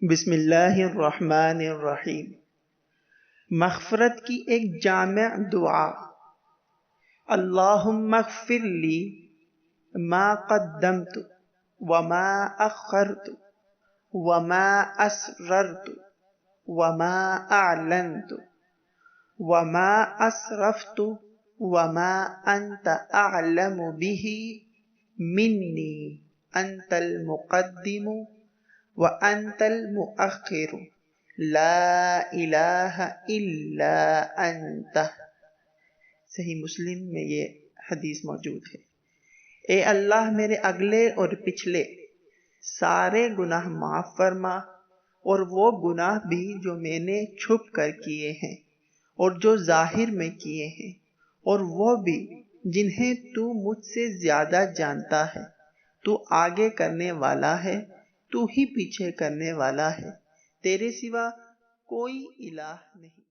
بسم اللہ الرحمن الرحیم۔ مغفرت کی ایک جامع دعا۔ اللہم اغفر لی ما قدمت وما اخرت وما اسررت وما اعلنت وما اسرفت وما انت اعلم به منی انت المقدم وانت المؤخر لا الہ الا انت۔ صحیح مسلم میں یہ حدیث موجود ہے۔ اے اللہ، میرے اگلے اور پچھلے سارے گناہ معاف فرما، اور وہ گناہ بھی جو میں نے چھپ کر کیے ہیں اور جو ظاہر میں کیے ہیں، اور وہ بھی جنہیں تو مجھ سے زیادہ جانتا ہے۔ تو آگے کرنے والا ہے، تو ہی پیچھے کرنے والا ہے، تیرے سوا کوئی الہ نہیں۔